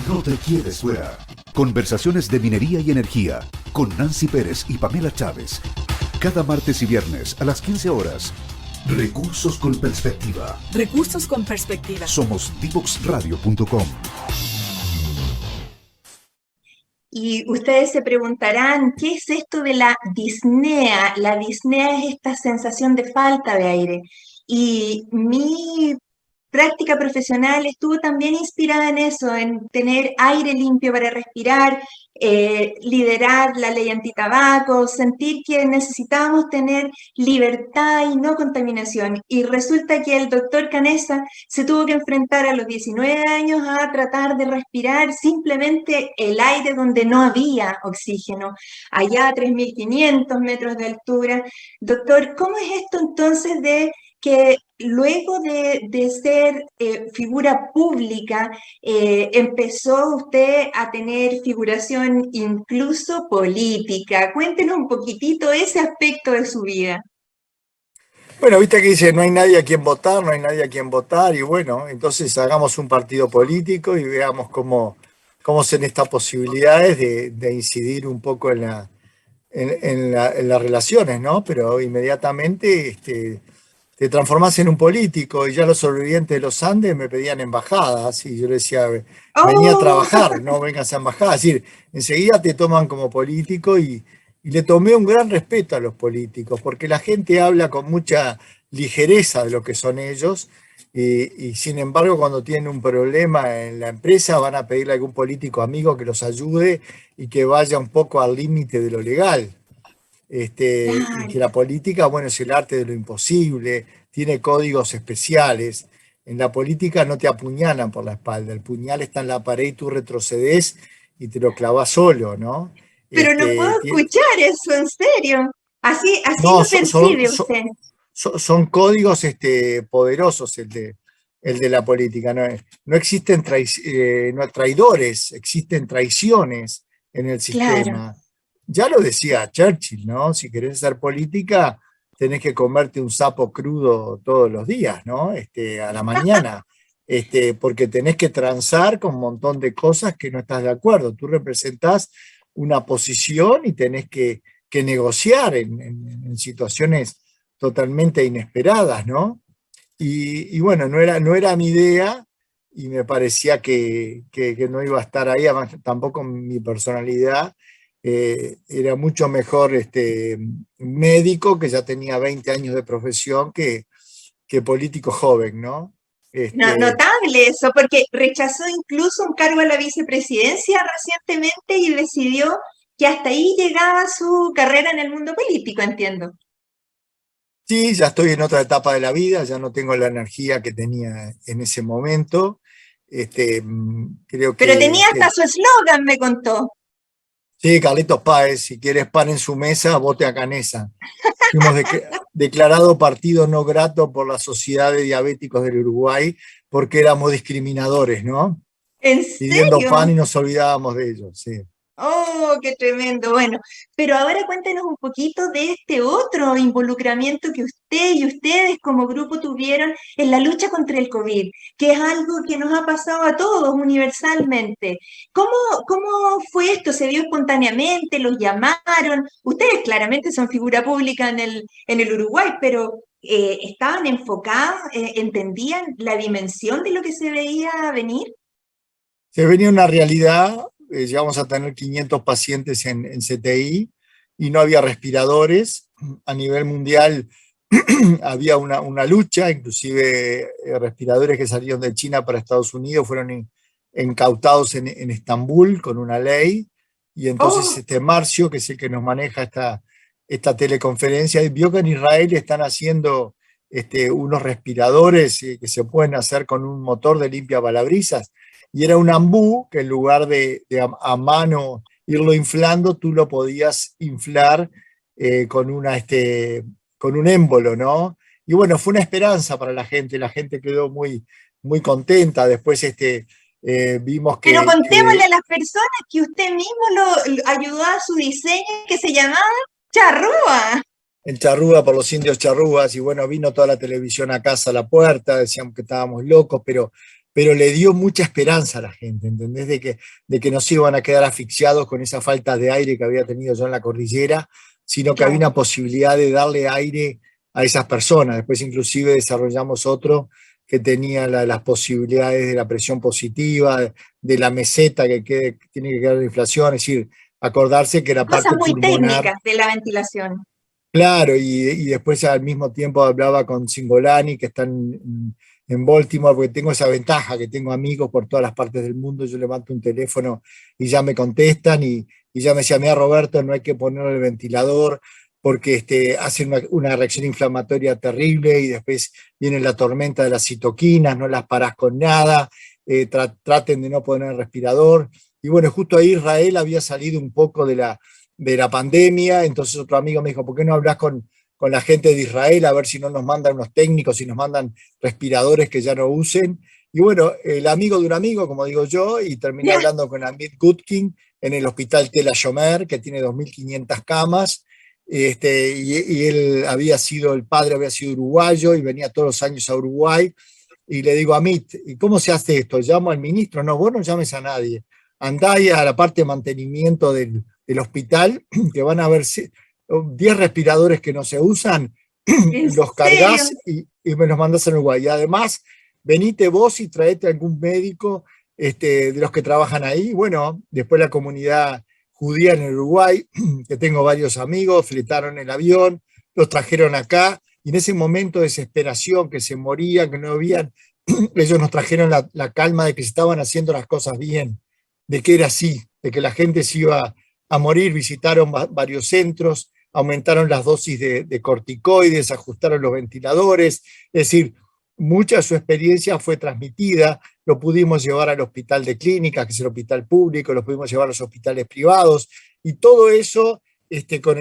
No te quedes fuera. Conversaciones de minería y energía con Nancy Pérez y Pamela Chávez. Cada martes y viernes a las 15 horas. Recursos con perspectiva. Recursos con perspectiva. Somos divoxradio.com. Y ustedes se preguntarán, ¿qué es esto de la disnea? La disnea es esta sensación de falta de aire. Y mi práctica profesional estuvo también inspirada en eso, en tener aire limpio para respirar, liderar la ley antitabaco, sentir que necesitábamos tener libertad y no contaminación. Y resulta que el doctor Canessa se tuvo que enfrentar a los 19 años a tratar de respirar simplemente el aire donde no había oxígeno, allá a 3.500 metros de altura. Doctor, ¿cómo es esto entonces de que luego de ser figura pública, empezó usted a tener figuración incluso política? Cuéntenos un poquitito ese aspecto de su vida. Bueno, viste que dice, no hay nadie a quien votar, no hay nadie a quien votar, y bueno, entonces hagamos un partido político y veamos cómo son estas posibilidades de incidir un poco en las relaciones, ¿no? Pero inmediatamente te transformás en un político, y ya los sobrevivientes de los Andes me pedían embajadas, y yo les decía, vení a trabajar, no vengas a embajadas. Es decir, enseguida te toman como político, y le tomé un gran respeto a los políticos, porque la gente habla con mucha ligereza de lo que son ellos, y sin embargo cuando tienen un problema en la empresa van a pedirle a algún político amigo que los ayude y que vaya un poco al límite de lo legal. Y que la política, bueno, es el arte de lo imposible, tiene códigos especiales. En la política no te apuñalan por la espalda, el puñal está en la pared y tú retrocedes y te lo clavas solo, ¿no? Pero no puedo escuchar eso, en serio. Así no, lo percibe usted. Son códigos poderosos el de la política. No existen traidores, existen traiciones en el sistema. Claro. Ya lo decía Churchill, ¿no? Si querés hacer política, tenés que comerte un sapo crudo todos los días, ¿no? A la mañana. Porque tenés que transar con un montón de cosas que no estás de acuerdo. Tú representás una posición y tenés que negociar en situaciones totalmente inesperadas, ¿no? Y bueno, no era mi idea, y me parecía que no iba a estar ahí, además tampoco mi personalidad. Era mucho mejor médico, que ya tenía 20 años de profesión, que político joven, ¿no? Notable eso, porque rechazó incluso un cargo a la vicepresidencia recientemente y decidió que hasta ahí llegaba su carrera en el mundo político, entiendo. Sí, ya estoy en otra etapa de la vida, ya no tengo la energía que tenía en ese momento. Creo que... Pero tenía hasta su eslogan, me contó. Sí, Carlitos Páez, si quieres pan en su mesa, vote a Canessa. Fuimos declarado partido no grato por la Sociedad de Diabéticos del Uruguay porque éramos discriminadores, ¿no? ¿En Pidiendo serio? pan y nos olvidábamos de ellos, sí. Oh, qué tremendo. Bueno, pero ahora cuéntenos un poquito de este otro involucramiento que usted y ustedes como grupo tuvieron en la lucha contra el COVID, que es algo que nos ha pasado a todos universalmente. ¿Cómo fue esto? ¿Se dio espontáneamente? ¿Los llamaron? Ustedes claramente son figura pública en el Uruguay, pero ¿estaban enfocados? ¿Entendían la dimensión de lo que se veía venir? Se venía una realidad, llegamos a tener 500 pacientes en CTI y no había respiradores. A nivel mundial había una lucha, inclusive respiradores que salieron de China para Estados Unidos fueron incautados en Estambul con una ley, y entonces Marcio, que es el que nos maneja esta teleconferencia, vio que en Israel están haciendo unos respiradores que se pueden hacer con un motor de limpia parabrisas, y era un ambú que en lugar de a mano irlo inflando, tú lo podías inflar con un émbolo, ¿no? Y bueno, fue una esperanza para la gente quedó muy, muy contenta. Después vimos que... Pero contémosle a las personas que usted mismo lo ayudó a su diseño, que se llamaba Charrúa. En Charrúa, por los indios charrúas, y bueno, vino toda la televisión a casa a la puerta, decíamos que estábamos locos, pero pero le dio mucha esperanza a la gente, ¿entendés? De que no se iban a quedar asfixiados con esa falta de aire que había tenido yo en la cordillera, sino que había Claro. una posibilidad de darle aire a esas personas. Después inclusive desarrollamos otro que tenía las posibilidades de la presión positiva, de la meseta que tiene que quedar la inflación, es decir, acordarse que la Cosas parte muy pulmonar. técnicas de la ventilación. Claro, y después al mismo tiempo hablaba con Singolani, que están en Baltimore, porque tengo esa ventaja, que tengo amigos por todas las partes del mundo, yo levanto un teléfono y ya me contestan, y ya me decía, mira Roberto, no hay que poner el ventilador, porque hace una reacción inflamatoria terrible, y después viene la tormenta de las citoquinas, no las parás con nada, traten de no poner el respirador. Y bueno, justo ahí Israel había salido un poco de la pandemia, entonces otro amigo me dijo, ¿por qué no hablas con la gente de Israel a ver si no nos mandan unos técnicos, si nos mandan respiradores que ya no usen? Y bueno, el amigo de un amigo, como digo yo, y terminé Ya, hablando con Amit Gutkin en el hospital Tel HaShomer, que tiene 2.500 camas, y él el padre había sido uruguayo y venía todos los años a Uruguay, y le digo, Amit, ¿y cómo se hace esto? ¿Llamo al ministro? No, vos no llames a nadie. Andá ahí a la parte de mantenimiento del hospital, que van a haber 10 respiradores que no se usan, ¿en los serio? cargas y me los mandas a Uruguay. Y además, venite vos y traete algún médico de los que trabajan ahí. Bueno, después la comunidad judía en el Uruguay, que tengo varios amigos, fletaron el avión, los trajeron acá, y en ese momento de desesperación, que se morían, que no habían, ellos nos trajeron la calma de que se estaban haciendo las cosas bien, de que era así, de que la gente se iba a morir. Visitaron varios centros, aumentaron las dosis de corticoides, ajustaron los ventiladores, es decir, mucha de su experiencia fue transmitida, lo pudimos llevar al hospital de clínicas, que es el hospital público, lo pudimos llevar a los hospitales privados, y todo eso, con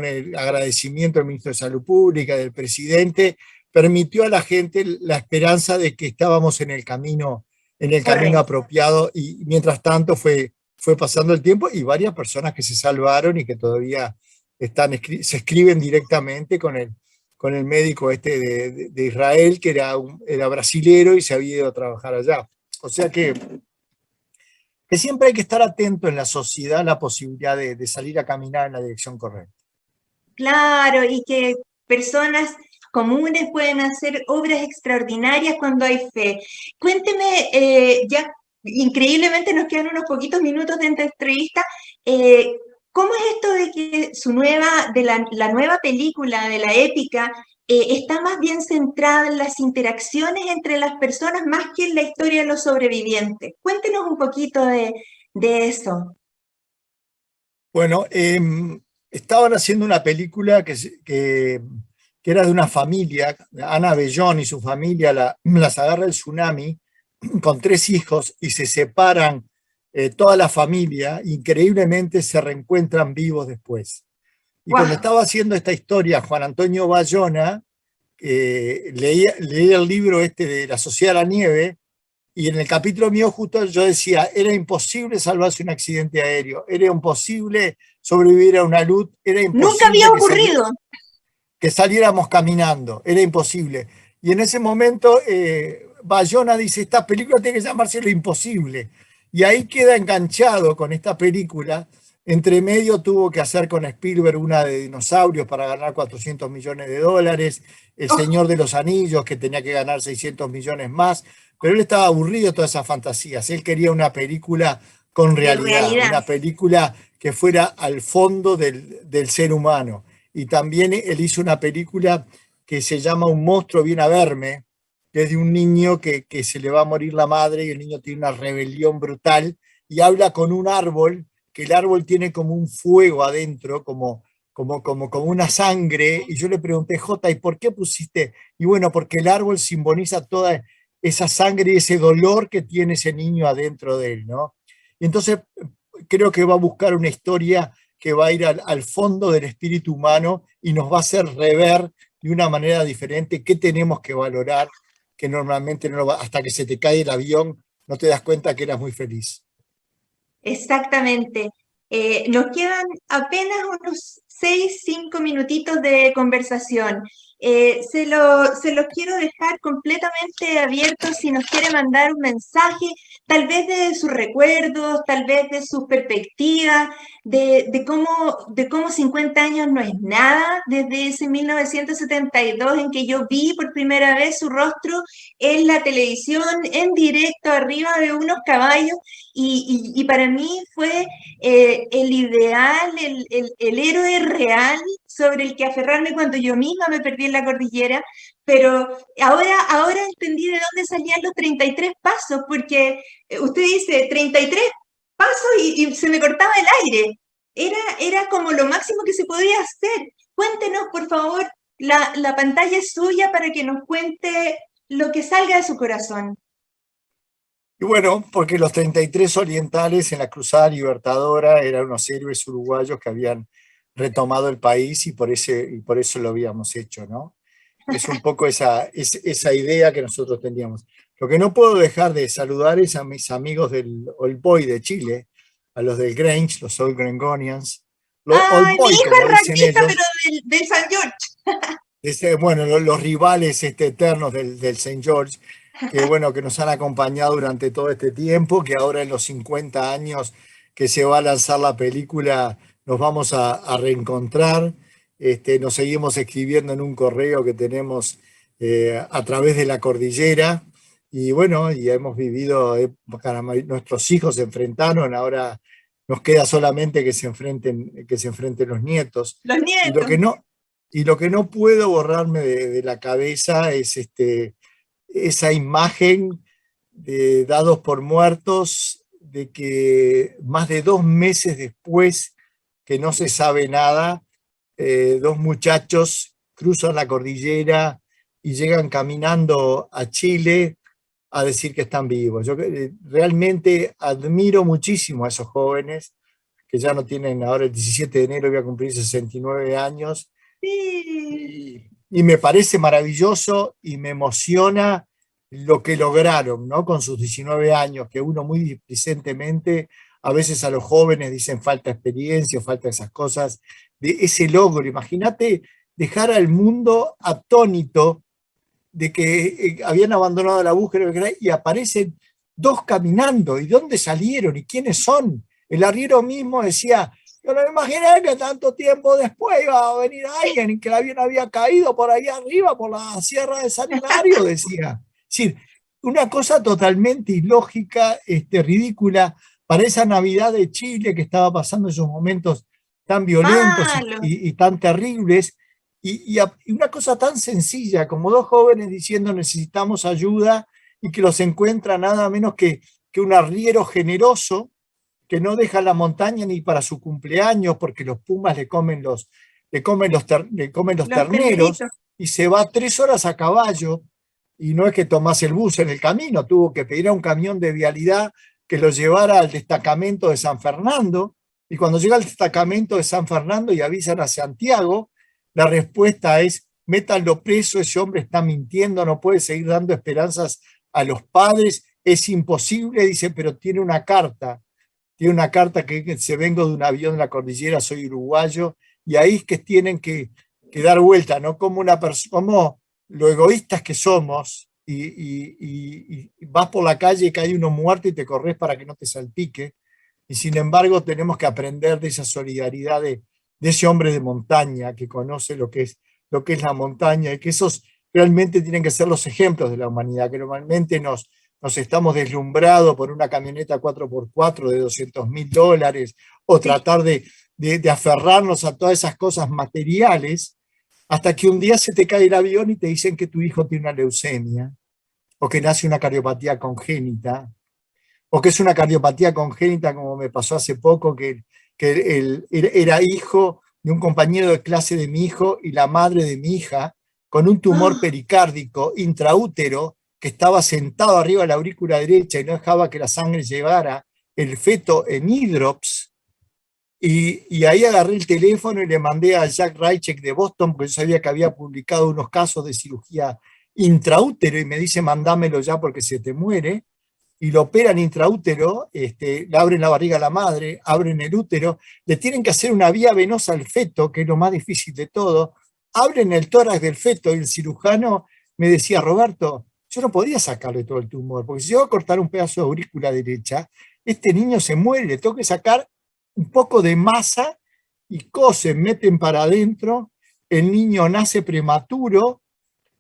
el agradecimiento del ministro de Salud Pública, del presidente, permitió a la gente la esperanza de que estábamos en el camino Correcto. apropiado, y mientras tanto fue pasando el tiempo, y varias personas que se salvaron y que todavía se escriben directamente con el médico de Israel, que era brasilero y se había ido a trabajar allá. O sea que siempre hay que estar atento en la sociedad a la posibilidad de salir a caminar en la dirección correcta. Claro, y que personas comunes pueden hacer obras extraordinarias cuando hay fe. Cuénteme, ya increíblemente nos quedan unos poquitos minutos de entrevista. eh, ¿Cómo es esto de que la nueva película de la épica está más bien centrada en las interacciones entre las personas más que en la historia de los sobrevivientes? Cuéntenos un poquito de eso. Bueno, estaban haciendo una película que era de una familia, Ana Bellón y su familia las agarra el tsunami con 3 hijos, y se separan toda la familia, increíblemente se reencuentran vivos después. Y cuando ¡Wow! estaba haciendo esta historia, Juan Antonio Bayona, leía el libro de La Sociedad de la Nieve, y en el capítulo mío justo yo decía, era imposible salvarse un accidente aéreo, era imposible sobrevivir a una luz, era Nunca había imposible ocurrido. que saliéramos caminando, era imposible. Y en ese momento Bayona dice, esta película tiene que llamarse Lo Imposible. Y ahí queda enganchado con esta película. Entre medio tuvo que hacer con Spielberg una de dinosaurios para ganar $400 millones, El Oh, Señor de los Anillos, que tenía que ganar 600 millones más, pero él estaba aburrido de todas esas fantasías. Él quería una película con de realidad, realidad. una película que fuera al fondo del ser humano. Y también él hizo una película que se llama Un monstruo viene a verme, que es de un niño que se le va a morir la madre, y el niño tiene una rebelión brutal, y habla con un árbol, que el árbol tiene como un fuego adentro, como una sangre. Y yo le pregunté, Jota, ¿y por qué pusiste? Y bueno, porque el árbol simboliza toda esa sangre y ese dolor que tiene ese niño adentro de él, ¿no? Y entonces creo que va a buscar una historia que va a ir al fondo del espíritu humano, y nos va a hacer rever de una manera diferente qué tenemos que valorar, que normalmente no hasta que se te cae el avión no te das cuenta que eras muy feliz. Exactamente. Nos quedan apenas unos 6, 5 minutitos de conversación. Se los quiero dejar completamente abiertos si nos quiere mandar un mensaje, tal vez de sus recuerdos, tal vez de sus perspectivas, de cómo 50 años no es nada, desde ese 1972 en que yo vi por primera vez su rostro en la televisión, en directo, arriba de unos caballos, y para mí fue el ideal, el héroe real sobre el que aferrarme cuando yo misma me perdí en la cordillera, pero ahora entendí de dónde salían los 33 pasos, porque usted dice 33 pasos y se me cortaba el aire. Era como lo máximo que se podía hacer. Cuéntenos, por favor, la pantalla es suya para que nos cuente lo que salga de su corazón. Y bueno, porque los 33 orientales en la Cruzada Libertadora eran unos héroes uruguayos que habían retomado el país y por eso lo habíamos hecho, ¿no? Es un poco esa idea que nosotros teníamos. Lo que no puedo dejar de saludar es a mis amigos del Old Boy de Chile, a los del Grange, los Old Grangonians. Los Old Ay, mi Boy, hijo como es dicen ranquista, ellos. pero del San George. Bueno, los rivales eternos del St. George, que bueno, que nos han acompañado durante todo este tiempo, que ahora en los 50 años que se va a lanzar la película nos vamos a reencontrar. Nos seguimos escribiendo en un correo que tenemos a través de la cordillera, y bueno, y hemos vivido, nuestros hijos se enfrentaron, ahora nos queda solamente que se enfrenten los nietos. Los Y lo nietos. que no, y lo que no puedo borrarme de la cabeza es esa imagen de dados por muertos, de que más de 2 meses después que no se sabe nada, 2 muchachos cruzan la cordillera y llegan caminando a Chile a decir que están vivos. Yo realmente admiro muchísimo a esos jóvenes que ya no tienen, ahora el 17 de enero voy a cumplir 69 años, Sí. y me parece maravilloso y me emociona lo que lograron, ¿no? Con sus 19 años, que uno muy displicentemente, a veces a los jóvenes dicen falta experiencia, falta esas cosas, de ese logro. Imagínate dejar al mundo atónito de que habían abandonado la búsqueda y aparecen 2 caminando. ¿Y dónde salieron? ¿Y quiénes son? El arriero mismo decía: yo no me imaginé que tanto tiempo después iba a venir alguien y que el avión había caído por ahí arriba, por la Sierra de San Hilario, decía. Es decir, una cosa totalmente ilógica, ridícula, para esa Navidad de Chile que estaba pasando esos momentos tan violentos Malo. y tan terribles, y una cosa tan sencilla como 2 jóvenes diciendo necesitamos ayuda, y que los encuentra nada menos que un arriero generoso, que no deja la montaña ni para su cumpleaños porque los pumas le comen los terneros, terneritos. y se va 3 horas a caballo, y no es que tomase el bus en el camino, tuvo que pedir a un camión de vialidad que lo llevara al destacamento de San Fernando, y cuando llega al destacamento de San Fernando y avisan a Santiago, la respuesta es: métanlo preso, ese hombre está mintiendo, no puede seguir dando esperanzas a los padres, es imposible, dice, pero tiene una carta que se vengo de un avión de la cordillera, soy uruguayo, y ahí es que tienen que dar vuelta, ¿no? Como como lo egoístas que somos, y vas por la calle y cae uno muerto y te corres para que no te salpique, y sin embargo tenemos que aprender de esa solidaridad de ese hombre de montaña que conoce lo que es la montaña, y que esos realmente tienen que ser los ejemplos de la humanidad, que normalmente nos estamos deslumbrados por una camioneta 4x4 de $200.000, o tratar de aferrarnos a todas esas cosas materiales, hasta que un día se te cae el avión y te dicen que tu hijo tiene una leucemia, o que nace una cardiopatía congénita, o que es una cardiopatía congénita, como me pasó hace poco, que era hijo de un compañero de clase de mi hijo y la madre de mi hija, con un tumor pericárdico intraútero, que estaba sentado arriba de la aurícula derecha y no dejaba que la sangre llegara, el feto en hidrops, y ahí agarré el teléfono y le mandé a Jack Rychek de Boston, porque yo sabía que había publicado unos casos de cirugía intraútero, y me dice: mandámelo ya porque se te muere, y lo operan intraútero, le abren la barriga a la madre, abren el útero, le tienen que hacer una vía venosa al feto, que es lo más difícil de todo, abren el tórax del feto y el cirujano me decía, Roberto, yo no podía sacarle todo el tumor, porque si yo voy a cortar un pedazo de aurícula derecha, este niño se muere, le tengo que sacar un poco de masa y cosen, meten para adentro, el niño nace prematuro,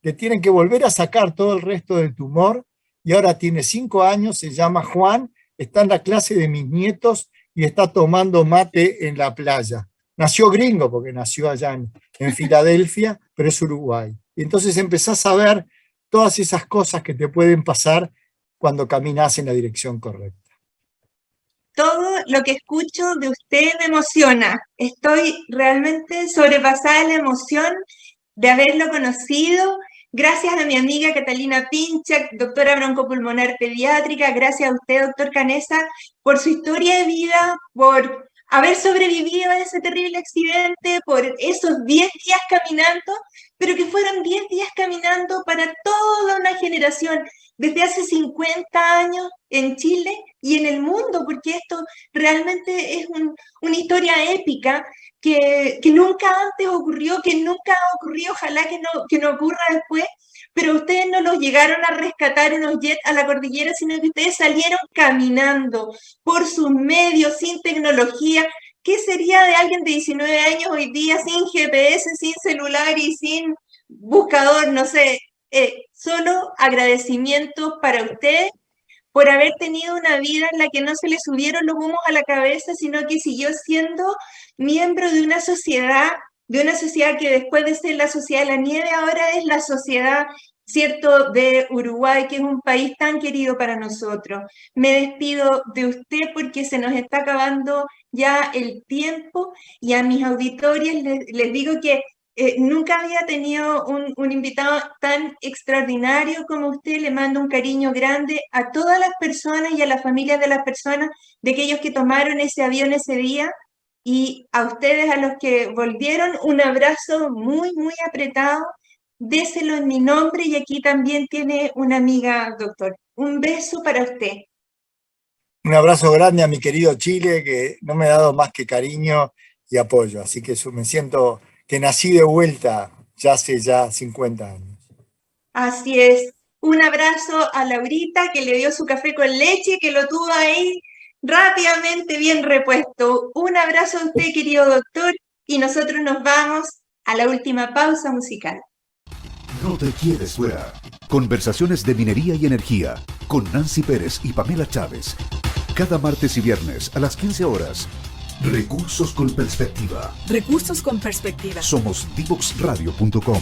le tienen que volver a sacar todo el resto del tumor, y ahora tiene 5 años, se llama Juan, está en la clase de mis nietos y está tomando mate en la playa. Nació gringo porque nació allá en Filadelfia, pero es Uruguay. Y entonces empezás a ver todas esas cosas que te pueden pasar cuando caminas en la dirección correcta. Todo lo que escucho de usted me emociona. Estoy realmente sobrepasada de la emoción de haberlo conocido. Gracias a mi amiga Catalina Pinchak, doctora broncopulmonar pediátrica. Gracias a usted, doctor Canessa, por su historia de vida, por haber sobrevivido a ese terrible accidente, por esos 10 días caminando, pero que fueron 10 días caminando para toda una generación, desde hace 50 años en Chile y en el mundo, porque esto realmente es una historia épica que nunca antes ocurrió, que nunca ha ocurrido, ojalá que no ocurra después, pero ustedes no los llegaron a rescatar en unos jets a la cordillera, sino que ustedes salieron caminando por sus medios, sin tecnología. ¿Qué sería de alguien de 19 años hoy día sin GPS, sin celular y sin buscador? No sé, solo agradecimientos para ustedes por haber tenido una vida en la que no se le subieron los humos a la cabeza, sino que siguió siendo miembro de una sociedad que después de ser la sociedad de la nieve, ahora es la sociedad, ¿cierto?, de Uruguay, que es un país tan querido para nosotros. Me despido de usted porque se nos está acabando ya el tiempo, y a mis auditorios les digo que nunca había tenido un invitado tan extraordinario como usted. Le mando un cariño grande a todas las personas y a las familias de las personas, de aquellos que tomaron ese avión ese día, y a ustedes, a los que volvieron, un abrazo muy, muy apretado. Déselo en mi nombre, y aquí también tiene una amiga, doctor. Un beso para usted. Un abrazo grande a mi querido Chile, que no me ha dado más que cariño y apoyo, así que me siento que nací de vuelta hace 50 años. Así es. Un abrazo a Laurita, que le dio su café con leche, que lo tuvo ahí rápidamente bien repuesto. Un abrazo a usted, querido doctor, y nosotros nos vamos a la última pausa musical. No te quedes fuera. Conversaciones de minería y energía con Nancy Pérez y Pamela Chávez. Cada martes y viernes a las 15 horas. Recursos con perspectiva. Recursos con perspectiva. Somos divoxradio.com.